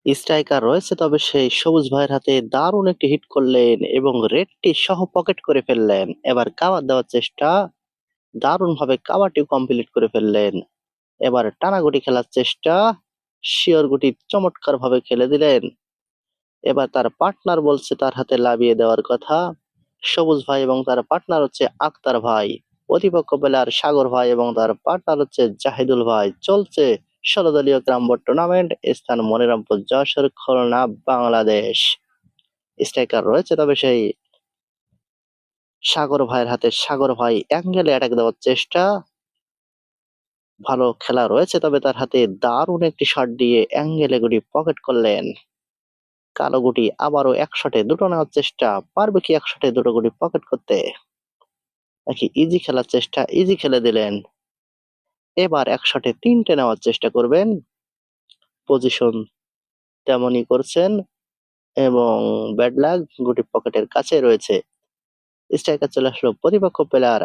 Striker রয়েছে, তবে সেই সবুজ ভাইয়ের হাতে দারুণ একটি হিট করলেন এবং রেডটি সহ পকেট করে ফেললেন। এবার কাভার দেওয়ার চেষ্টা, দারুণভাবে কাভারটিও কমপ্লিট করে ফেললেন। এবার টানাগুটি খেলার চেষ্টা, শিওর গুটি চমৎকারভাবে খেলে দিলেন। এবার তার পার্টনার বলছে তার হাতে লাবিয়ে দেওয়ার কথা। সবুজ ভাই এবং তার পার্টনার হচ্ছে আক্তার ভাই। প্রতিপক্ষ প্লেয়ার সাগর ভাই এবং তার পার্টনার হচ্ছে জাহিদুল ভাই। চলছে ১৬ দলীয় ক্যারাম বোর্ড টুর্নামেন্ট, স্থান মনিরামপুর, যশোর, খুলনা, বাংলাদেশ। স্ট্রাইকার রয়েছে, তবে সেই সাগর ভাইয়ের হাতে। সাগর ভাই অ্যাঙ্গেলে অ্যাটাক দেওয়ার চেষ্টা, ভালো খেলা রয়েছে, তবে তার হাতে দারুণ একটি শট দিয়ে অ্যাঙ্গেলে গুটি পকেট করলেন। কালো গুটি আবারও এক শটে দুটো নেওয়ার চেষ্টা, পারবে কি এক শটে দুটো গুটি পকেট করতে, নাকি ইজি খেলার চেষ্টা, ইজি খেলে দিলেন। এবার এক শটে তিনটে নেওয়ার চেষ্টা করবেন, পজিশন তেমনই করছেন এবং ব্যাড লাক, গুটি পকেটের কাছে রয়েছে। স্ট্রাইকার চলে আসলো প্রতিপক্ষ প্লেয়ার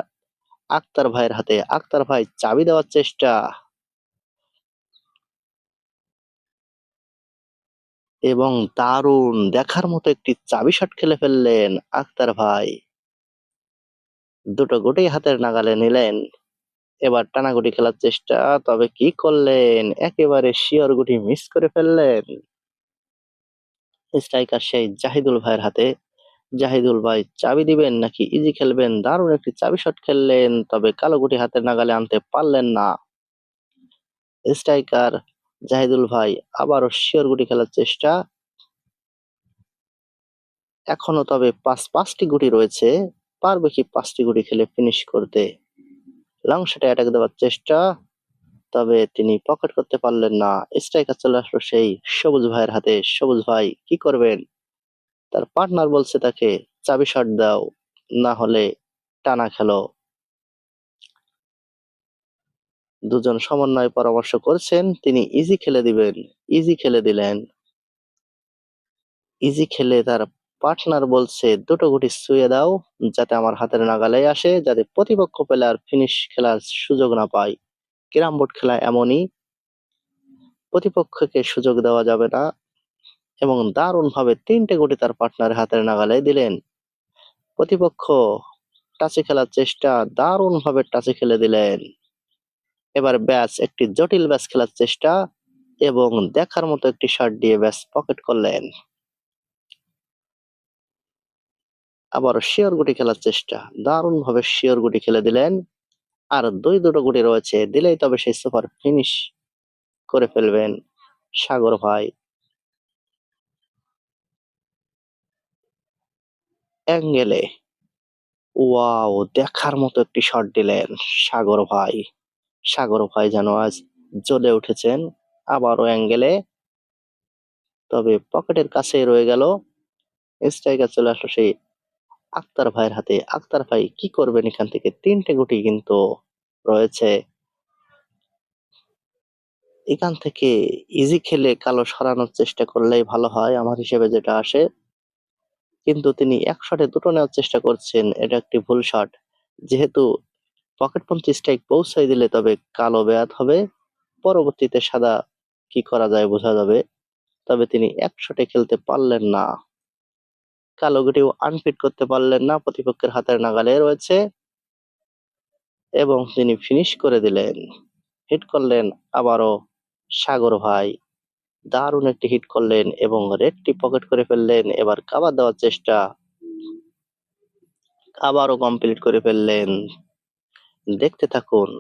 আক্তার ভাইয়ের হাতে। আক্তার ভাই চাবি দেওয়ার চেষ্টা এবং দারুণ দেখার মতো একটি চাবি শট খেলে ফেললেন আক্তার ভাই। দুটো গুটি হাতের নাগালে নিলেন। এবার টানাগুটি খেলার চেষ্টা, তবে কি করলেন, একেবারে শিওর গুটি মিস করে ফেললেন। স্ট্রাইকার সেই জাহিদুল ভাইয়ের হাতে। জাহিদুল ভাই চাবি দিবেন নাকি ইজি খেলবেন, দারুণ একটি চাবি শট খেললেন, তবে কালো গুটি হাতের নাগালে আনতে পারলেন না। স্ট্রাইকার জাহিদুল ভাই আবারও শিওর গুটি খেলার চেষ্টা, এখনো তবে পাঁচটি গুটি রয়েছে, পারবে কি পাঁচটি গুটি খেলে ফিনিশ করতে। লং শটে অ্যাটাক দেওয়ার চেষ্টা, তবে তিনি পকেট করতে পারলেন না। স্ট্রাইকার চলে আসলো সেই সবুজ ভাইয়ের হাতে। সবুজ ভাই কি করবেন, তার পার্টনার বলছে তাকে চাবি শট দাও, না হলে টানা খেলো। দুজন সমন্বয় পরামর্শ করছেন, তিনি ইজি খেলে দিবেন, ইজি খেলে দিলেন। ইজি খেলে তার পার্টনার বলছে দুটো গুটি ছুঁয়ে দাও, যাতে আমার হাতের নাগালে আসে, যাতে প্রতিপক্ষ প্লেয়ার ফিনিশ খেলার সুযোগ না পায়। ক্যারাম বোর্ড খেলা এমনই, প্রতিপক্ষকে সুযোগ দেওয়া যাবে না। এবং দারুণ ভাবে তিনটে গুটি তার পার্টনারের হাতের নাগালে দিলেন। প্রতিপক্ষ টাচে খেলার চেষ্টা, দারুণ ভাবে টাচে খেলে দিলেন। এবার ব্যাস একটি জটিল ব্যাস খেলার চেষ্টা এবং দেখার মতো একটি শট দিয়ে ব্যাস পকেট করলেন। আবারও শিওর গুটি খেলার চেষ্টা, দারুণ ভাবে শিওর গুটি খেলে দিলেন। আর দুটো গুটি রয়েছে, দিলেই তবে সেই সুপার ফিনিশ করে ফেলবেন সাগর ভাই। অ্যাঙ্গেলে ওয়াও, দেখার মতো একটি শট দিলেন সাগর ভাই। সাগর ভাই যেন আজ জ্বলে উঠেছেন। আবারও অ্যাঙ্গেলে, তবে পকেটের কাছেই রয়ে গেল। স্ট্রাইকার চলে আসলো সেই আক্তার ভাইয়ের হাতে। আক্তার ভাই কি করবেন এখান থেকে, তিনটে গুটি কিন্তু রয়েছে। এখান থেকে ইজি খেলে কালো সরানোর চেষ্টা করলেই ভালো হয় আমার হিসেবে যেটা আসে, কিন্তু তিনি এক শটে দুটো নেওয়ার চেষ্টা করছেন, এটা একটি ভুল শট। যেহেতু পকেটপন্থী স্ট্রাইক পৌঁছাই দিলে তবে কালো ব্যাট হবে, পরবর্তীতে সাদা কি করা যায় বোঝা যাবে। তবে তিনি এক শটে খেলতে পারলেন না, কালো গুটিও আনফিট করতে পারলেন না, প্রতিপক্ষের হাতের নাগালে রয়েছে এবং তিনি ফিনিশ করে দিলেন। হিট করলেন আবারও সাগর ভাই, দারুণ একটি হিট করলেন এবং রেডটি পকেট করে ফেললেন। এবার কাভার দেওয়ার চেষ্টা, আবারও কমপ্লিট করে ফেললেন। দেখতে থাকুন।